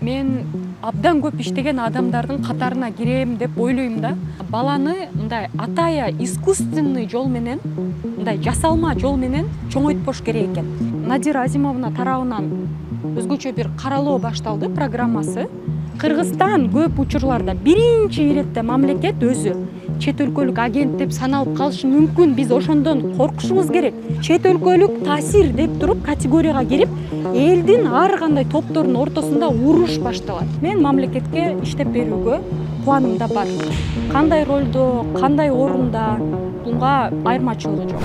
мен абдан көп иштеген адамдардын катарына кирем деп ойлойм да. Баланы мындай атая искусственный жол менен, мындай жасалма жол менен чоңойтпош керек экен. Надира Азимовна тарабынан өзгөчө бир каралоо башталды программасы. Кыргызстан көп учурларда биринчи иретте мамлекет өзү чет өлкөлүк агент деп саналып калышы мүмкүн. Биз ошондон коркушубуз керек. Чет өлкөлүк таасир деп туруп категорияга кирип, элдин ар кандай топтордун ортосунда уруш башталат. Мен мамлекетке иштеп берүүгө планымда бар. Кандай ролдо, кандай орунда, буга айырмачылыгы жок.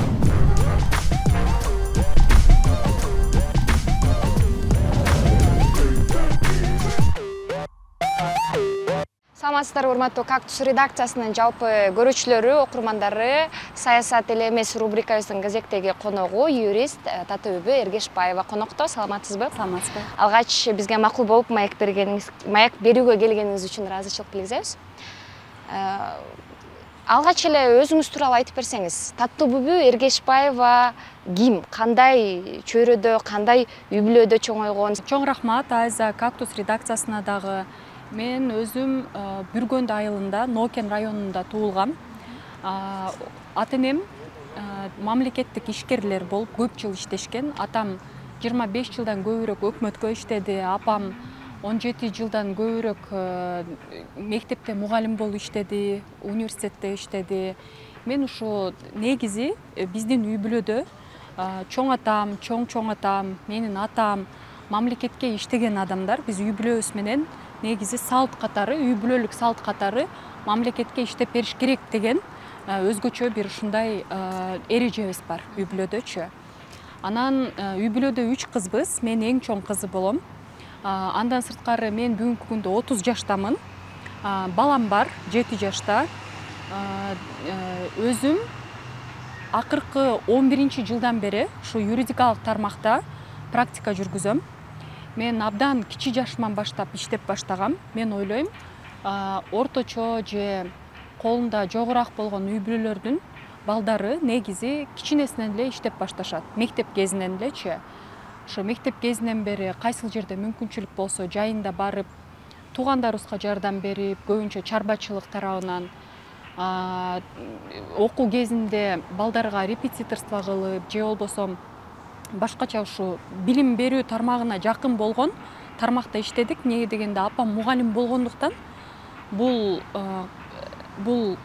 Саламатсыздарбы, урматтуу Кактус редакциясынын жалпы көрүүчүлөрү, окурмандары, саясат эле эмес рубрикабыздын кезектеги коногу юрист Татыбүбү Эргешбаева конокто. Саламатсызбы? Саламатсызбы. Алгач бизге макул болуп маек берүүгө келгениңиз үчүн ыраазычылык билдиребиз. Алгач эле өзүңүз тууралуу айтып берсеңиз, Татыбүбү Эргешбаева ким, кандай чөйрөдө, кандай үй бүлөдө чоңойгон? Чоң рахмат Айза, Кактус редакциясына дагы. Мен өзүм Бүргөнд айылында, Нокен районунда туулгам. Ата-энем мамлекеттик ишкерлер болуп көп жыл иштешкен. Атам 25 жылдан көбүрөөк өкмөткө иштеди, апам 17 жылдан көбүрөөк мектепте мугалим болуп иштеди, университетте иштеди. Мен ушу негизи биздин үй бүлөдө чоң атам, чоң атам, менин атам мамлекетке иштеген адамдар. Биз үй бүлөбүз менен негизи салт катары, үй бүлөлүк салт катары мамлекетке иштеп бериш керек деген өзгөчө бир ушундай эрежебиз бар үй бүлөдөчү. Анан үй бүлөдө 3 кызбыз, мен эң чоң кызы болом. Андан сырткары мен бүгүнкү күндө 30 жаштамын. Балам бар 7 жашта. Өзүм акыркы 11 жылдан бери ушу юридикалык тармакта практика жүргүзөм. Мен абдан кичи жашыман баштап иштеп баштагам. Мен ойлойм, орточо же колунда жогураак болгон үй бүлөлөрдүн балдары негизи кичинесинен эле иштеп башташат. Мектеп кезинен элечи. Ошо мектеп кезинен бери кайсыл жерде мүмкүнчүлүк болсо жайында барып, туугандарыбызга жардам берип, көбүнчө чарбачылык тарабынан, окуу кезинде балдарга репетиторство кылып, же болбосо башкача ушу билим берүү тармагына жакын болгон тармакта иштедик. Неге дегенде апам мугалим болгондуктан бул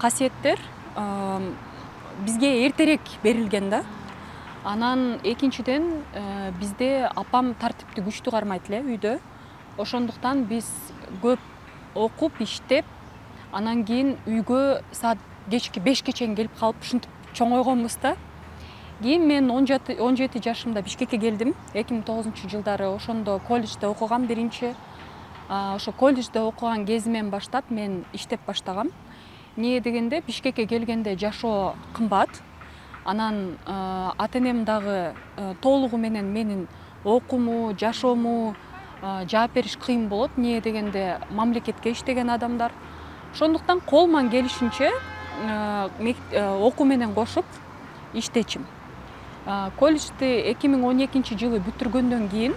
касиеттер бизге эртерээк берилген да. Анан экинчиден бизде апам тартипти күчтүү кармайт эле үйдө. Ошондуктан биз көп окуп, иштеп, анан кийин үйгө саат кечки 5ке чейин келип калып ушинтип чоңойгонбуз да. Кийин мен 17 жашымда Бишкекке келдим. 2009 жылдары ошондо колледжде окугам биринчи. Ошо колледжде окуган кезимен баштап мен иштеп баштагам. Эмне дегенде Бишкекке келгенде жашоо кымбат. Анан ата-энем дагы толугу менен менин окууму, жашоому жаап бериш кыйын болот. Эмне дегенде мамлекетке иштеген адамдар. Ошондуктан колуман келишинче окуу менен кошуп иштечим. Колледжди 2012 жылы бүтүргөндөн кийин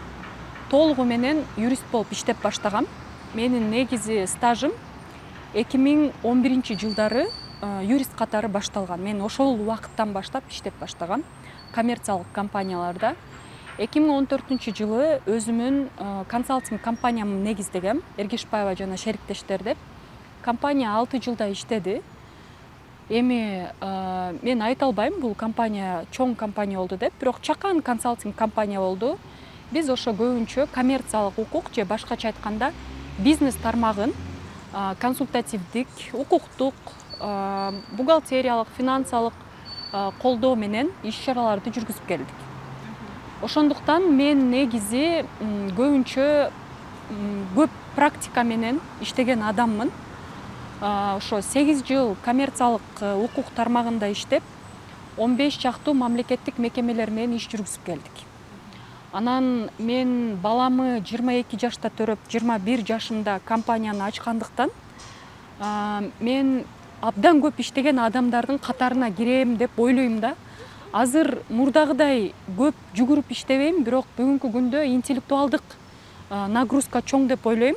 толугу менен юрист болуп иштеп баштагам. Менин негизи стажым 2011 жылдары юрист катары башталган. Мен ошол убакыттан баштап иштеп баштагам коммерциялык компанияларда. 2014 жылы өзүмүн консалтинг компаниямды негиздегем, Эргешбаева жана шериктештер деп. Компания 6 жылда иштеди. Эми мен айта албайм, бул компания чоң компания болду деп, бирок чакан консалтинг компания болду. Биз ошо көбүнчө коммерциялык укук же башкача айтканда бизнес тармагын консультативдик, укуктук, бухгалтериялык, финансалык колдоо менен иш-чараларды жүргүзүп келдик. Ошондуктан мен негизи көбүнчө көп практика менен иштеген адаммын. Ошо 8 жыл коммерциялык укук тармагында иштеп, 15 чактуу мамлекеттик мекемелер менен иш жүргүзүп келдик. Анан мен баламы 22 жашта төрөп, 21 жашымда компанияны ачкандыктан мен абдан көп иштеген адамдардын катарына кирем деп ойлойм да. Азыр мурдагыдай көп жүгүрүп иштебейм, бирок бүгүнкү күндө интеллектуалдык нагрузка чоң деп ойлойм.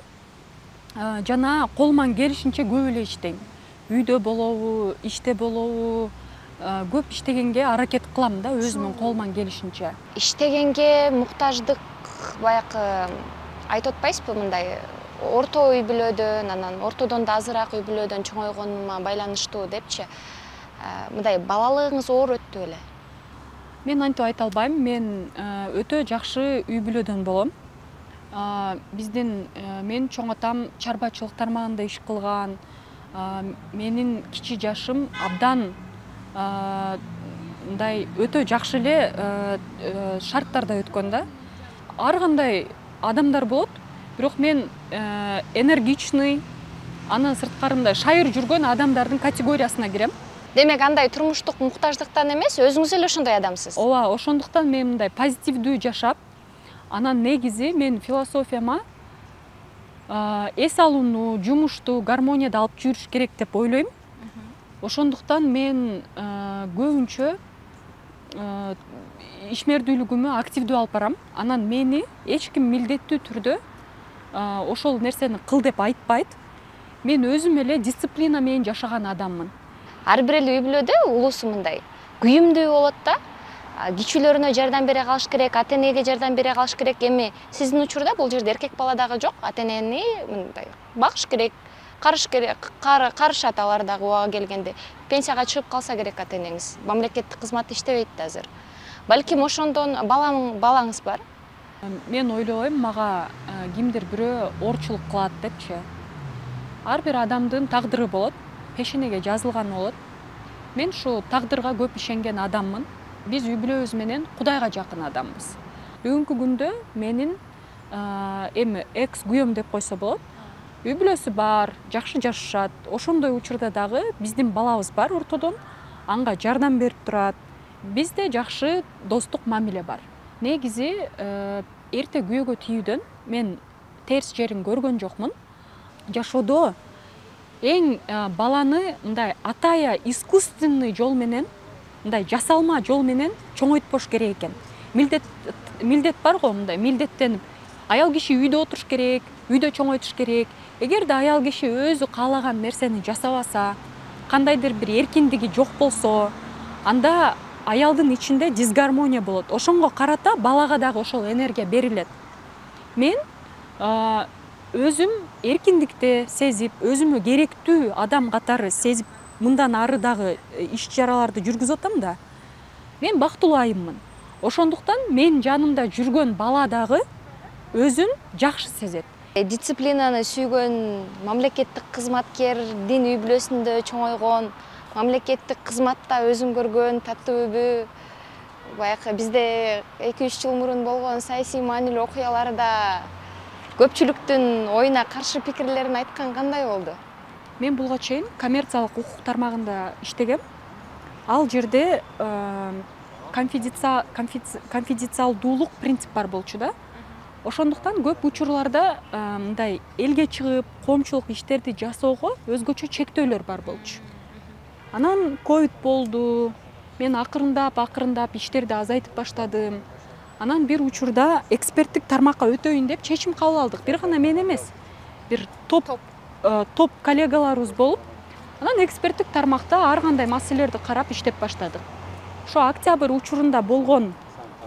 Жана колуман келишинче көп эле иштейм. Үйдө болобу, иште болобу, көп иштегенге аракет кылам да, өзүмдүн колуман келишинче. Иштегенге муктаждык баягы айтып атпайсызбы, мындай орто үй бүлөдөн, анан ортодон да азыраак үй бүлөдөн чоңойгонума байланыштуу депчи. Мындай балалыгыңыз оор өттү беле? Мен антип айта албайм. Мен өтө жакшы үй бүлөдөн болом. Мен чоң атам чарбачылык тармагында иш кылган. Менин кичи жашым абдан мындай өтө жакшы эле шарттарда өткөн да. Ар кандай адамдар болот, бирок мен энергичный, анан сырткарында шайыр жүргөн адамдардын категориясына кирем. Демек, андай турмуштук муктаждыктан эмес, өзүңүз эле ошондой адамсыз. Ооба, ошондуктан мен мындай позитивдүү жашап, анан негизи мен философияма эс алууну, жумушту гармонияда алып жүрүш керек деп ойлойм. Ошондуктан мен көбүнчө ишмердүүлүгүмө активдүү алып барам. Анан мени эч ким милдеттүү түрдө ошол нерсени кыл деп айтпайт. Мен өзүм эле дисциплина менен жашаган адаммын. Ар бир үй бүлөдө улусу мындай күйүмдүү болот да. Кичүүлөрүнө жардам бере калыш керек, ата-энеге жардам бере калыш керек. Эми сиздин учурда бул жерде эркек бала дагы жок. Ата-энени мындай багыш керек, карыш керек, карышат алар дагы убага келгенде. Пенсияга чыгып калса керек ата-энеңиз. Мамлекеттик кызматта иштебейт да азыр. Балким ошондон балаңыз бар. Мен ойлойм, мага кимдир бирөө оорчулук кылат депчи. Ар бир адамдын тагдыры болот, пешенеге жазылган болот. Мен ушу тагдырга көп ишенген адаммын. Биз үй бүлөбүз менен Кудайга жакын адамбыз. Бүгүнкү күндө менин эми экс күйөөм деп койсо болот. Үй бүлөсү бар, жакшы жашашат. Ошондой учурда дагы биздин балабыз бар ортодон, анга жардам берип турат. Бизде жакшы достук мамиле бар. Негизи эрте күйөөгө тийүүдөн мен терс жерин көргөн жокмун. Жашоодо эң баланы мындай атая искусственный жол менен, мындай жасалма жол менен чоңойтпош керек экен. Милдет бар го, мындай милдеттенип. Аял киши үйдө отуруш керек, үйдө чоңойтуш керек. Эгерде аял киши өзү каалаган нерсени жасабаса, кандайдыр бир эркиндиги жок болсо, анда аялдын ичинде дисгармония болот. Ошонго карата балага дагы ошол энергия берилет. Мен өзүм эркиндикти сезип, өзүмө керектүү адам катары сезип, мындан ары дагы иш чараларды жүргүзүп атам да. Мен бактылуу айыммын. Ошондуктан мен жанымда жүргөн бала дагы өзүн жакшы сезет. Дисциплинаны сүйгөн мамлекеттик кызматкердин үй бүлөсүндө чоңойгон, мамлекеттик кызматта өзүн көргөн татууүбү, баягы бизде 2-3 жыл мурун болгон саясий маанилүү окуяларда көпчүлүктүн оюна каршы пикирлерин айткан кандай болду? Мен буга чейин коммерциялык укук тармагында иштегем. Ал жерде конфиденциалдуулук принцип бар болчу да. Ошондуктан көп учурларда мындай элге чыгып, коомчулук иштерди жасоого өзгөчө чектөөлөр бар болчу. Анан ковид болду. Мен акырындап иштерди азайтып баштадым. Анан бир учурда эксперттик тармакка өтөйүн деп чечим кабыл алдык. Бир гана мен эмес, бир топ коллегаларыбыз болуп, анан эксперттик тармакта ар кандай маселелерди карап иштеп баштадык. Ошо октябрь учурунда болгон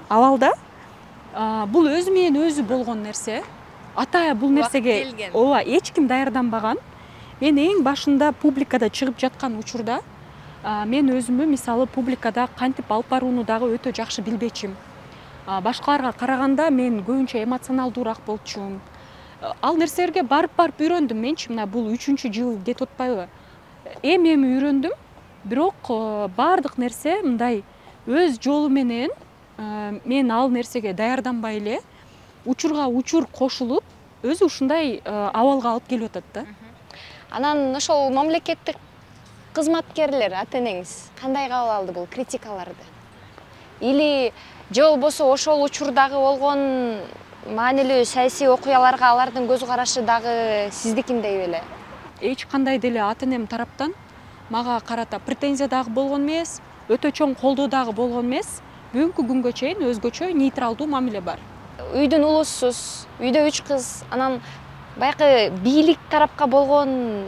абалда бул өзү менен өзү болгон нерсе. Атая бул нерсеге ооба эч ким даярданбаган. Мен эң башында публикада чыгып жаткан учурда мен өзүмө мисалы публикада кантип алып барууну дагы өтө жакшы билбечим. Башкаларга караганда мен көбүнчө эмоционалдуураак болчумун. Ал нерселерге барып үйрөндүм. Менчи мына бул 3-чү жыл кетип атпайбы? Эми үйрөндүм. Бирок бардык нерсе мындай өз жолу менен мен ал нерсеге даярданбай эле учурга учур кошулуп, өзү ушундай абалга алып келип атат да. Анан ошол мамлекеттик кызматкерлер, ата-энеңиз кандай кабыл алды бул критикаларды? Или же болбосо ошол учурдагы болгон маанилүү саясий окуяларга алардын көз карашы дагы сиздикиндей беле? Эч кандай деле ата-энем тараптан мага карата претензия дагы болгон эмес, өтө чоң колдоо дагы болгон эмес. Бүгүнкү күнгө чейин өзгөчө нейтралдуу мамиле бар. үйдөн улуссуз, үйдө 3 кыз, анан баягы бийлик тарапка болгон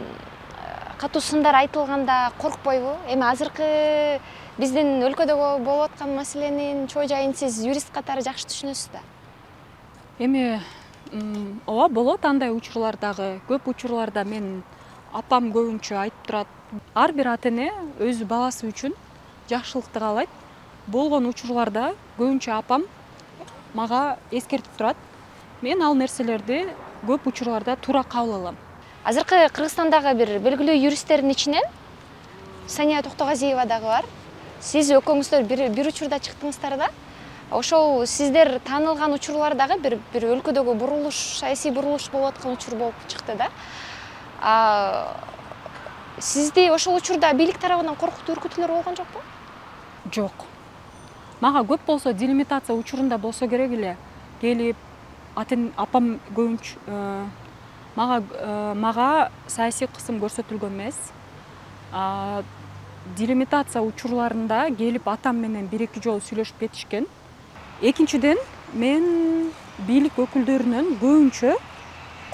катуу сындар айтылганда коркпойбу? Эми азыркы биздин өлкөдөгү болуп аткан маселенин чоо жайын сиз юрист катары жакшы түшүнөсүз да? Эми ооба болот андай учурлар дагы. Көп учурларда мен апам көбүнчө айтып турат. Ар бир ата эне өз баласы үчүн жакшылыкты каалайт. Болгон учурларда көбүнчө апам мага эскертип турат. Мен ал нерселерди көп учурларда туура кабыл алам. Азыркы Кыргызстандагы бир белгилүү юристтердин ичинен Сания Токтогазиева дагы бар. Сиз экөөңүздөр бир учурда чыктыңыздар да. Ошол сиздер таанылган учурлар дагы бир өлкөдөгү бурулуш, саясий бурулуш болуп аткан учур болуп чыкты да. Сизди ошол учурда бийлик тарабынан коркутуу, үркүтүүлөр болгон жокпу? Жок. Мага көп болсо делимитация учурунда болсо керек эле. Келип апам көбүнчө мага саясий кысым көрсөтүлгөн эмес. Делимитация учурларында келип атам менен 1-2 жолу сүйлөшүп кетишкен. Экинчиден, мен бийлик өкүлдөрүнөн көбүнчө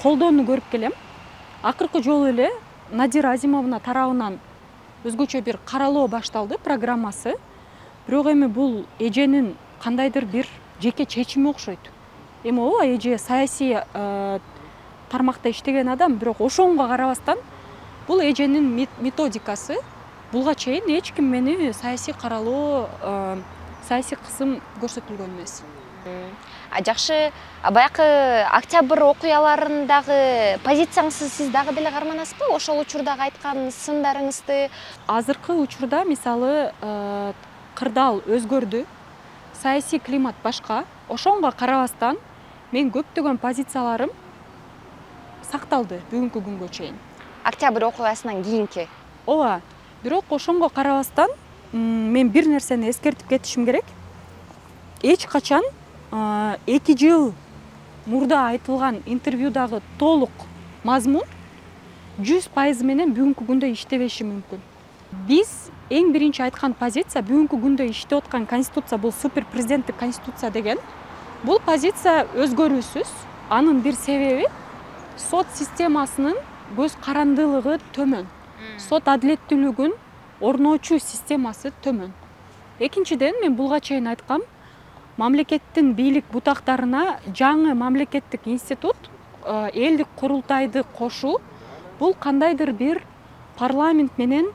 колдоону көрүп келем. Акыркы жолу эле Надира Азимовна тарабынан өзгөчө бир каралоо башталды программасы. Бирок эми бул эженин кандайдыр бир жеке чечими окшойт. Эми ооба эже саясий тармакта иштеген адам, бирок ошонго карабастан бул эженин методикасы. Булга чейин эч ким мени саясий каралоо, саясий кысым көрсөтүлгөн эмес. Жакшы, баягы октябрь окуяларындагы позицияңызды сиз дагы деле карманасызбы? Ошол учурдагы айткан сындарыңызды? Азыркы учурда мисалы кырдаал өзгөрдү, саясий климат башка. Ошонго карабастан мен көптөгөн позицияларым сакталды бүгүнкү күнгө чейин. Октябрь окуясынан кийинки? Ооба. Бирок ошонго карабастан мен бир нерсени эскертип кетишим керек. Эч качан 2 жыл мурда айтылган интервьюдагы толук мазмун 100% менен бүгүнкү күндө иштебеши мүмкүн. Биз эң биринчи айткан позиция бүгүнкү күндө иштеп аткан конституция бул супер президенттик конституция деген. Бул позиция өзгөрүүсүз. Анын бир себеби сот системасынын көз карандылыгы төмөн. Сот адилеттүүлүгүн орнотуу системасы төмөн. Экинчиден, мен булга чейин айткам, мамлекеттин бийлик бутактарына жаңы мамлекеттик институт, элдик курултайды кошуу, бул кандайдыр бир парламент менен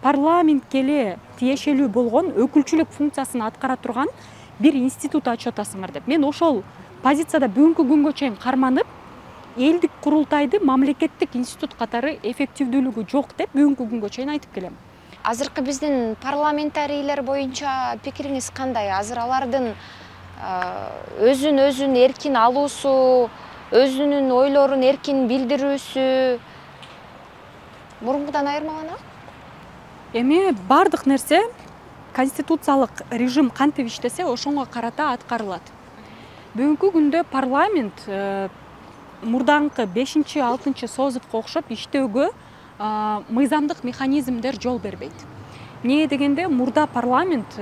парламентке эле тиешелүү болгон өкүлчүлүк функциясын аткара турган бир институт ачып атасыңар деп. Мен ошол позицияда бүгүнкү күнгө чейин карманып, элдик курултайды мамлекеттик институт катары эффективдүүлүгү жок деп бүгүнкү күнгө чейин айтып келем. Азыркы биздин парламентарийлер боюнча пикириңиз кандай? Азыр алардын өзүн эркин алуусу, өзүнүн ойлорун эркин билдирүүсү мурункудан айырмаланабы? Эми бардык нерсе конституциялык режим кантип иштесе, ошонго карата аткарылат. Бүгүнкү күндө парламент мурдаңкы 5-6 созувга окшоп иштөөгө мыйзамдык механизмдер жол бербейт. Эмне дегенде, мурда парламент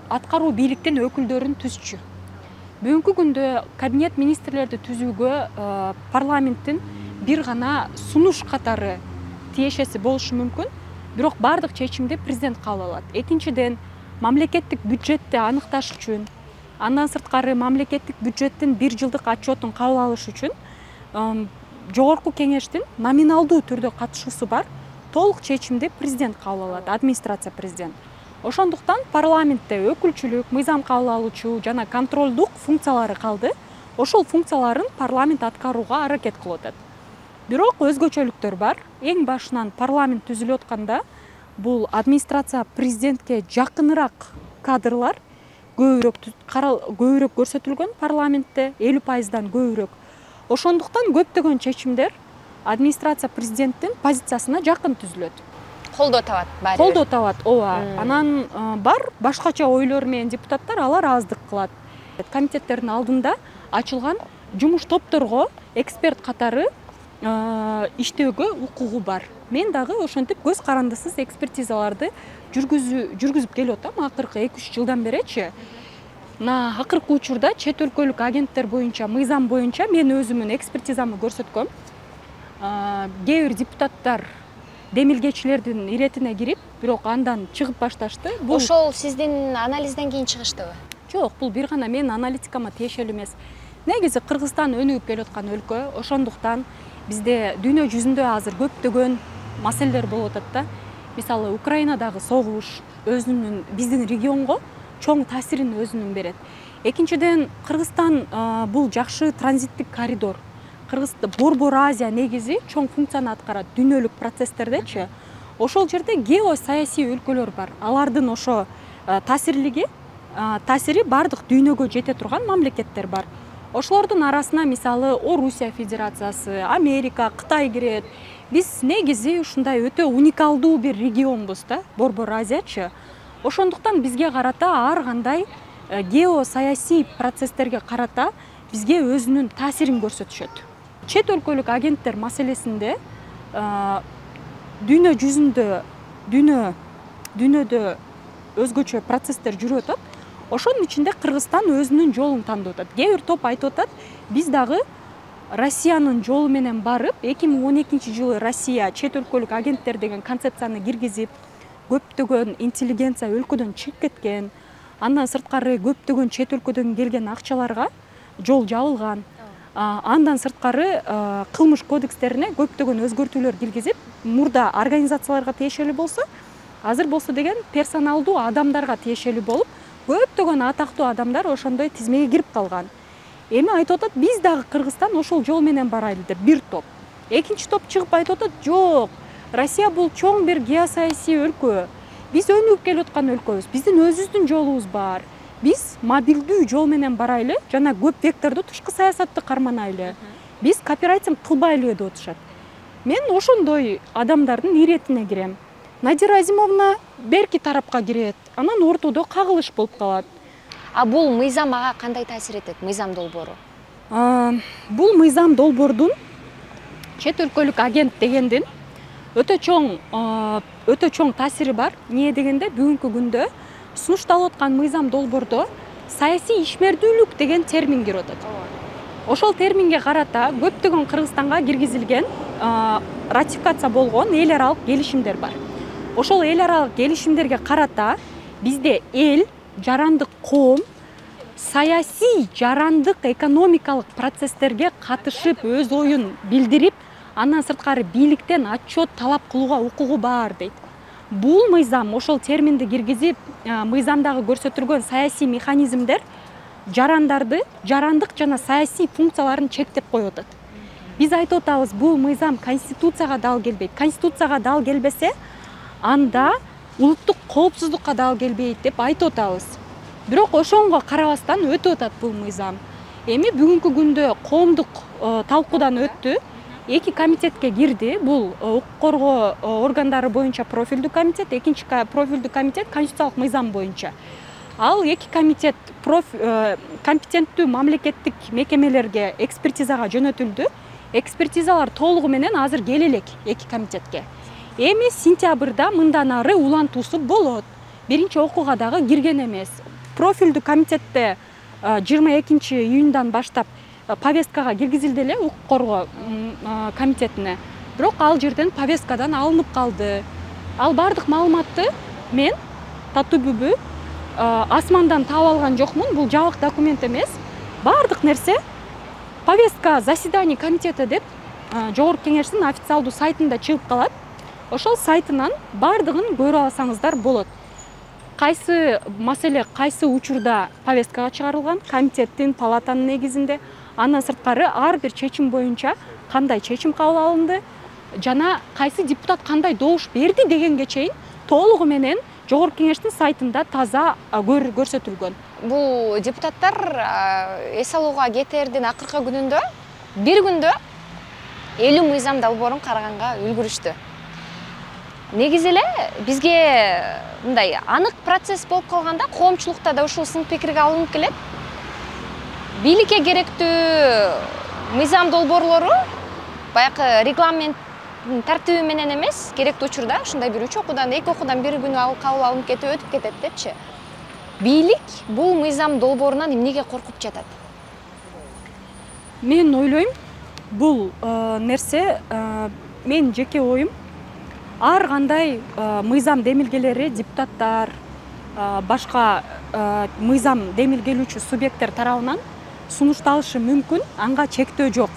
аткаруу бийликтин өкүлдөрүн түзчү. Бүгүнкү күндө кабинет министрлерди түзүүгө парламенттин бир гана сунуш катары тиешеси болушу мүмкүн, бирок бардык чечимди президент кабыл алат. Экинчиден, мамлекеттик бюджетти аныкташ үчүн, андан сырткары мамлекеттик бюджеттин 1 жылдык отчетун кабыл алыш үчүн жогорку кеңештин номиналдуу түрдө катышуусу бар, толук чечимди президент кабыл алат, администрация президент. Ошондуктан парламентте өкүлчүлүк, мыйзам кабыл алуучу жана контролдук функциялары калды. Ошол функцияларын парламент аткарууга аракет кылып атат. Бирок өзгөчөлүктөр бар. Эң башынан парламент түзүлүп атканда бул администрация президентке жакыныраак кадрлар көбүрөөк көрсөтүлгөн парламентте, 50%дан көбүрөөк. Ошондуктан көптөгөн чечимдер администрация президенттин позициясына жакын түзүлөт. Колдоо табат баары. Колдоо табат, ооба. Анан бар башкача ойлор менен депутаттар алар аздык кылат. Комитеттердин алдында ачылган жумуш топторго эксперт катары иштөөгө укугу бар. Мен дагы ошентип көз карандысыз экспертизаларды жүргүзүп келип атам акыркы 2-3 жылдан беречи. мына акыркы учурда чет өлкөлүк агенттер боюнча мыйзам боюнча мен өзүмдүн экспертизамды көрсөткөм. Кээ бир депутаттар демилгечилердин иретине кирип, бирок андан чыгып башташты. Ошол сиздин анализден кийин чыгыштыбы? Жок, бул бир гана менин аналитикама тиешелүү эмес. Негизи Кыргызстан өнүгүп келаткан өлкө, ошондуктан бизде дүйнө жүзүндө азыр көптөгөн маселелер болуп атат да. Мисалы, Украинадагы согуш өзүнүн биздин регионго чоң таасирин өзүнүн берет. Экинчиден, Кыргызстан бул жакшы транзиттик коридор. Борбор Азия негизи чоң функцияны аткарат дүйнөлүк процесстердечи. Ошол жерде геосаясий өлкөлөр бар. Алардын ошо таасири бардык дүйнөгө жете турган мамлекеттер бар. Ошолордун арасына мисалы Орусия Федерациясы, Америка, Кытай кирет. Биз негизи ушундай өтө уникалдуу бир регионбуз да, Борбор Азиячы. Ошондуктан бизге карата ар кандай геосаясий процесстерге карата бизге өзүнүн таасирин көрсөтүшөт. Чет өлкөлүк агенттер маселесинде дүйнө жүзүндө дүйнөдө өзгөчө процесстер жүрүп атат. Ошонун ичинде Кыргызстан өзүнүн жолун тандап атат. Кээ бир топ айтып атат, биз дагы Россиянын жолу менен барып, 2012-жылы Россия чет өлкөлүк агенттер деген концепцияны киргизип, көптөгөн интеллигенция өлкөдөн чыгып кеткен. Андан сырткары көптөгөн чет өлкөдөн келген акчаларга жол жабылган. Андан сырткары кылмыш кодекстерине көптөгөн өзгөртүүлөр киргизип, мурда организацияларга тиешелүү болсо, азыр болсо деген персоналдуу адамдарга тиешелүү болуп, көптөгөн атактуу адамдар ошондой тизмеге кирип калган. Эми айтып атат, биз дагы Кыргызстан ошол жол менен барайлы деп бир топ. Экинчи топ чыгып айтып атат, жок, Россия бул чоң бир геосаясий өлкө. Биз өнүгүп келаткан өлкөбүз, биздин өзүбүздүн жолубуз бар. Биз мобилдүү жол менен барайлы, жана көп вектордуу тышкы саясатты карманайлы. Биз кооператив кылбайлы деп атышат. Мен ошондой адамдардын иретине кирем. Надира Азимовна берки тарапка кирет, анан ортодо кагылыш болуп калат. А бул мыйзам ага кандай таасир этет, мыйзам долбоору? Бул мыйзам долбоордун чет өлкөлүк агент дегендин өтө чоң таасири бар. Эмне дегенде, бүгүнкү күндө сунушталып аткан мыйзам долбоордо саясий ишмердүүлүк деген термин кирип атат. Ошол терминге карата көптөгөн Кыргызстанга киргизилген ратификация болгон эл аралык келишимдер бар. Ошол эл аралык келишимдерге карата бизде эл, жарандык коом саясий, жарандык, экономикалык процесстерге катышып, өз оюн билдирип, андан сырткары бийликтен отчет талап кылууга укугу бар дейт. Бул мыйзам ошол терминди киргизип, мыйзамдагы көрсөтүлгөн саясий механизмдер жарандарды, жарандык жана саясий функцияларын чектеп коюп атат. Биз айтып атабыз, бул мыйзам конституцияга дал келбейт. Конституцияга дал келбесе, анда улуттук коопсуздукка дал келбейт деп айтып атабыз. Бирок ошонго карабастан өтүп атат бул мыйзам. Эми бүгүнкү күндө коомдук талкуудан өттү. 2 комитетке кирди. Бул укук коргоо органдары боюнча профилдүү комитет, экинчи профилдүү комитет конституциялык мыйзам боюнча. Ал 2 комитет компетенттүү мамлекеттик мекемелерге экспертизага жөнөтүлдү. Экспертизалар толугу менен азыр келе элек 2 комитетке. Эми сентябрда мындан ары улантуусу болот. Биринчи окууга дагы кирген эмес. Профилдүү комитетте 22-июндан баштап повесткага киргизилди эле укук коргоо комитетине. Бирок ал жерден повесткадан алынып калды. Ал бардык маалыматты мен Татуу-Бүбү асмандан таап алган жокмун. Бул жабык документ эмес. Бардык нерсе повестка заседаний комитета деп Жогорку Кеңештин официалдуу сайтында чыгып калат. Ошол сайтынан бардыгын көрүп алсаңыздар болот. Кайсы маселе, кайсы учурда повесткага чыгарылган, комитеттин, палатанын негизинде, андан сырткары ар бир чечим боюнча кандай чечим кабыл алынды, жана кайсы депутат кандай добуш берди дегенге чейин толугу менен Жогорку Кеңештин сайтында таза көрсөтүлгөн. Бул депутаттар эс алууга кетердин акыркы күнүндө бир күндө 50 мыйзам долбоорун караганга үлгүрүштү. Негизи эле бизге мындай анык процесс болуп калганда, коомчулукта да ушул сын пикирге алынып келет. Бийликке керектүү мыйзам долбоорлору баягы регламент тартиби менен эмес, керектүү учурда ушундай бир 3 окуудан 2 окуудан бир күнү кабыл алынып кетип өтүп кетет депчи. бийлик бул мыйзам долбоорунан эмнеге коркуп жатат? Мен ойлойм, бул нерсе, мен жеке оюм, ар кандай мыйзам демилгелери депутаттар, башка мыйзам демилгелүүчү субъекттер тарабынан сунушталышы мүмкүн, анга чектөө жок.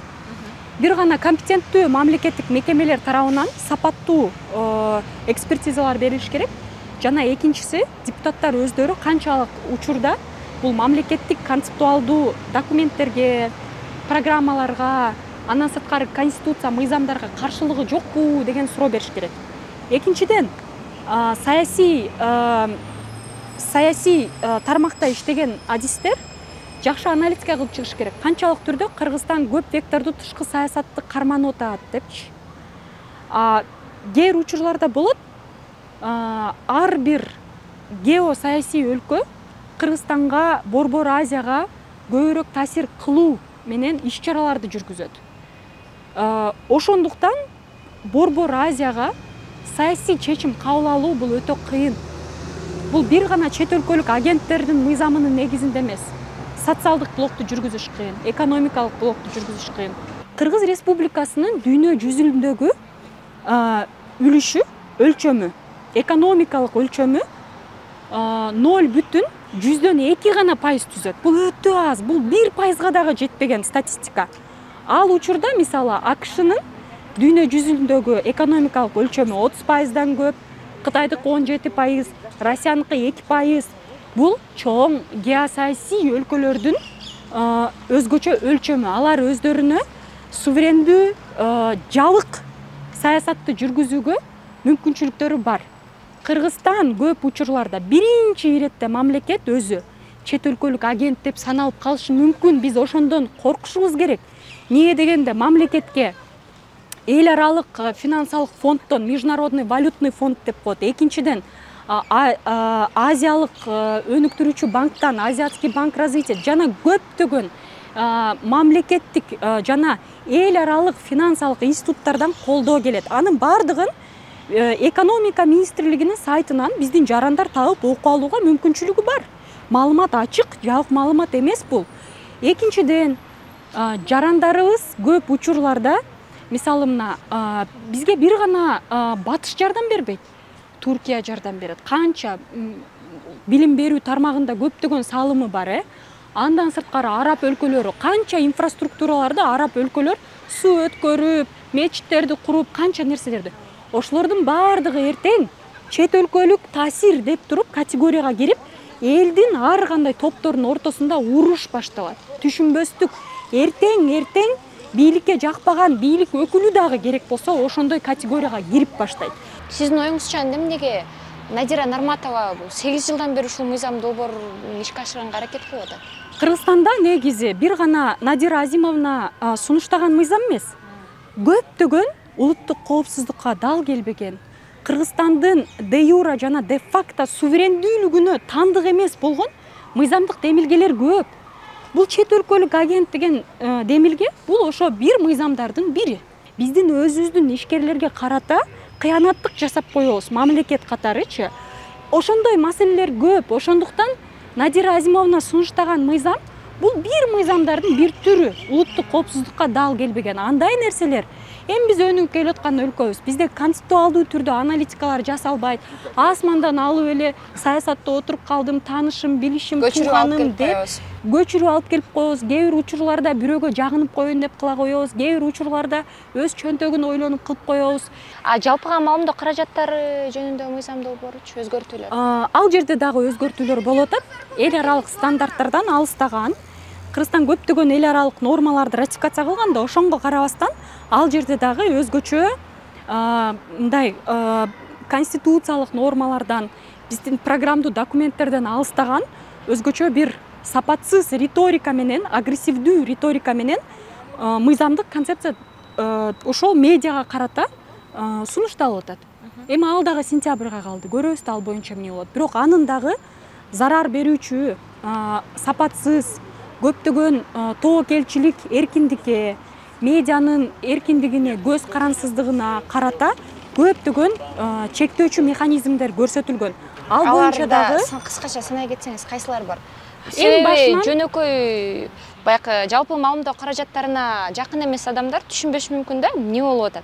Бир гана компетенттүү мамлекеттик мекемелер тарабынан сапаттуу экспертизалар берилиш керек. Жана экинчиси, депутаттар өздөрү канчалык учурда бул мамлекеттик концептуалдуу документтерге, программаларга, андан сырткары конституция, мыйзамдарга каршылыгы жокпу деген суроо бериш керек. Экинчиден, саясий тармакта иштеген адистер жакшы аналитика кылып чыгыш керек. Канчалык түрдө Кыргызстан көп вектордуу тышкы саясатты карманып атат депчи. Кээ учурларда болот, ар бир геосаясий өлкө Кыргызстанга, Борбор Азияга көбүрөөк таасир кылуу менен иш-чараларды жүргүзөт. Ошондуктан Борбор Азияга саясий чечим кабыл алуу бул өтө кыйын. Бул бир гана чет өлкөлүк агенттердин мыйзамынын негизинде эмес. Социалдык блокту жүргүзүш кыйын, экономикалык блокту жүргүзүш кыйын. Кыргыз Республикасынын дүйнө жүзүндөгү үлүшү, өлчөмү, экономикалык өлчөмү 0,2 гана пайыз түзөт. Бул өтө аз, бул 1% дагы жетпеген статистика. Ал учурда мисалы АКШнын дүйнө жүзүндөгү экономикалык өлчөмү 30%дан көп, Кытайдыкы 17%, Россияныкы 2%. Бул чоң геосаясий өлкөлөрдүн өзгөчө өлчөмү. Алар өздөрүнө суверендүү, жабык саясатты жүргүзүүгө мүмкүнчүлүктөрү бар. Кыргызстан көп учурларда биринчи иретте мамлекет өзү чет өлкөлүк агент деп саналып калышы мүмкүн. Биз ошондон коркушубуз керек. Эмне дегенде мамлекетке эл аралык финансылык фонддон, Международный валютный фонд деп коет. Экинчиден, Азиялык өнүктүрүүчү банктан, Азиатский банк развития жана көптөгөн мамлекеттик жана эл аралык финансылык институттардан колдоо келет. Анын бардыгын экономика министрлигинин сайтынан биздин жарандар табып окуп алууга мүмкүнчүлүгү бар. Маалымат ачык, жабык маалымат эмес бул. Экинчиден, жарандарыбыз көп учурларда, мисалы мына бизге бир гана Батыш жардам бербейт. Туркия жардам берет. Канча билим берүү тармагында көптөгөн салымы бар, Андан сырткары араб өлкөлөрү, канча инфраструктураларды араб өлкөлөр суу өткөрүп, мечиттерди куруп, канча нерселерди. Ошолордун бардыгы эртең чет өлкөлүк таасир деп туруп категорияга кирип, элдин ар кандай топторунун ортосунда уруш башталат. Түшүнбөстүк. Эртең бийликке жакпаган бийлик өкүлү дагы керек болсо ошондой категорияга кирип баштайт. Сиздин оюңузча эмнеге Надира Нарматова 8 жылдан бери ушул мыйзам долбоорун ишке ашырганга аракет кылып атат? Кыргызстанда негизи бир гана Надира Азимовна сунуштаган мыйзам эмес. Көптөгөн улуттук коопсуздукка дал келбеген, Кыргызстандын де юра жана де факто суверендүүлүгүнө тандык эмес болгон мыйзамдык демилгелер көп. Бул чет өлкөлүк агент деген демилге, бул ошо бир мыйзамдардын бири. Биздин өзүбүздүн ишкерлерге карата кыянаттык жасап коебуз, мамлекет катарычы. Ошондой маселелер көп. Ошондуктан Надира Азимовна сунуштаган мыйзам бул бир мыйзамдардын бир түрү, улуттук коопсуздукка дал келбеген. Андай нерселер эми биз өнүгүп келаткан өлкөбүз. Бизде концептуалдуу түрдө аналитикалар жасалбайт. Асмандан алып эле саясатта отуруп калдым, таанышым, билишим, тууганым деп көчүрүп алып келип коебуз. Кээ бир учурларда бирөөгө жагынып коеюн деп кыла коебуз. Кээ бир учурларда өз чөнтөгүн ойлонуп кылып коебуз. Жалпыга маалымдоо каражаттары жөнүндө мыйзам долбооручу өзгөртүүлөр? Ал жерде дагы өзгөртүүлөр болуп атат. Эл аралык стандарттардан алыстаган. Кыргызстан көптөгөн эл аралык нормаларды ратификация кылган да, ошонго карабастан ал жерде дагы өзгөчө мындай конституциялык нормалардан, биздин программдуу документтерден алыстаган өзгөчө бир сапатсыз риторика менен, агрессивдүү риторика менен мыйзамдык концепция ошол медиага карата сунушталып атат. Эми ал дагы сентябрга калды. Көрөбүз ал боюнча эмне болот. Бирок анын дагы зарар берүүчү, сапатсыз, көптөгөн тобокелчилик эркиндикке, медианын эркиндигине, көз карансыздыгына карата көптөгөн чектөөчү механизмдер көрсөтүлгөн. ал боюнча дагы кыскача санай кетсеңиз кайсылар бар? Эң башынан жөнөкөй баягы жалпы маалымдоо каражаттарына жакын эмес адамдар түшүнбөшү мүмкүн да, эмне болуп атат?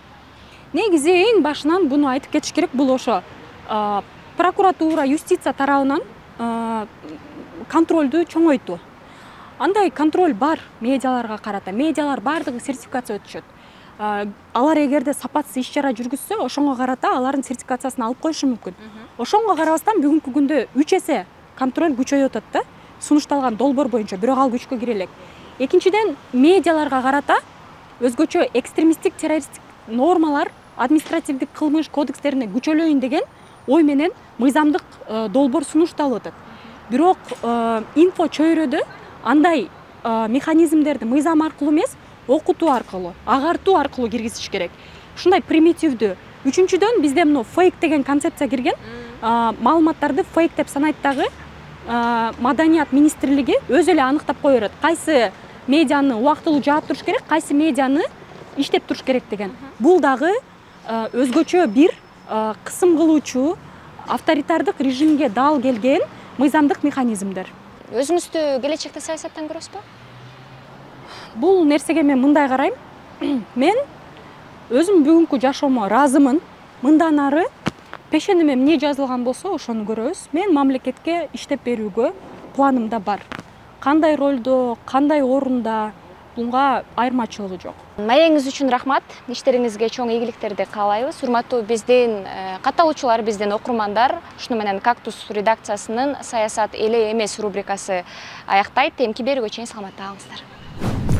негизи эң башынан буну айтып кетиш керек, бул ошо прокуратура, юстиция тарабынан контролду чоңойтуу. Андай контроль бар медиаларга карата. Медиалар бардыгы сертификация өтүшөт. Алар эгерде сапатсыз иш-чара жүргүзсө, ошонго карата алардын сертификациясын алып коюшу мүмкүн. Ошонго карабастан бүгүнкү күндө 3 эсе контроль күчөйүп атат да, сунушталган долбоор боюнча, бирок ал күчкө кире элек. Экинчиден, медиаларга карата өзгөчө экстремисттик, террористтик нормалар административдик кылмыш кодекстерине күчөлөйүн деген ой менен мыйзамдык долбоор сунушталып атат. Бирок инфо чөйрөдө андай механизмдерди мыйзам аркылуу эмес, окутуу аркылуу, агартуу аркылуу киргизиш керек. Ушундай примитивдүү. Үчүнчүдөн бизде мына фейк деген концепция кирген. Маалыматтарды фейк деп санайт дагы Маданият министрлиги өзү эле аныктап кое берет. Кайсы медианы убактылуу жаап туруш керек, кайсы медианы иштеп туруш керек деген. Бул дагы өзгөчө бир кысым кылуучу авторитардык режимге дал келген мыйзамдык механизмдер. Өзүңүздү келечекте саясаттан көрөсүзбү? Бул нерсеге мен мындай карайм. Мен өзүм бүгүнкү жашоомо ыраазымын. Мындан ары пешенеме эмне жазылган болсо ошону көрөбүз. Мен мамлекетке иштеп берүүгө планымда бар. Кандай ролдо, кандай орунда, bunga айырмачылыгы жок. Маегиңиз үчүн рахмат. Иштериңизге чоң ийгиликтерди каалайбыз. Урматтуу биздин катталуучулар, биздин окурмандар, ушуну менен Кактус редакциясынын саясат эле эмес рубрикасы аяктайт. Эмки берүүгө чейин саламатта калыңыздар.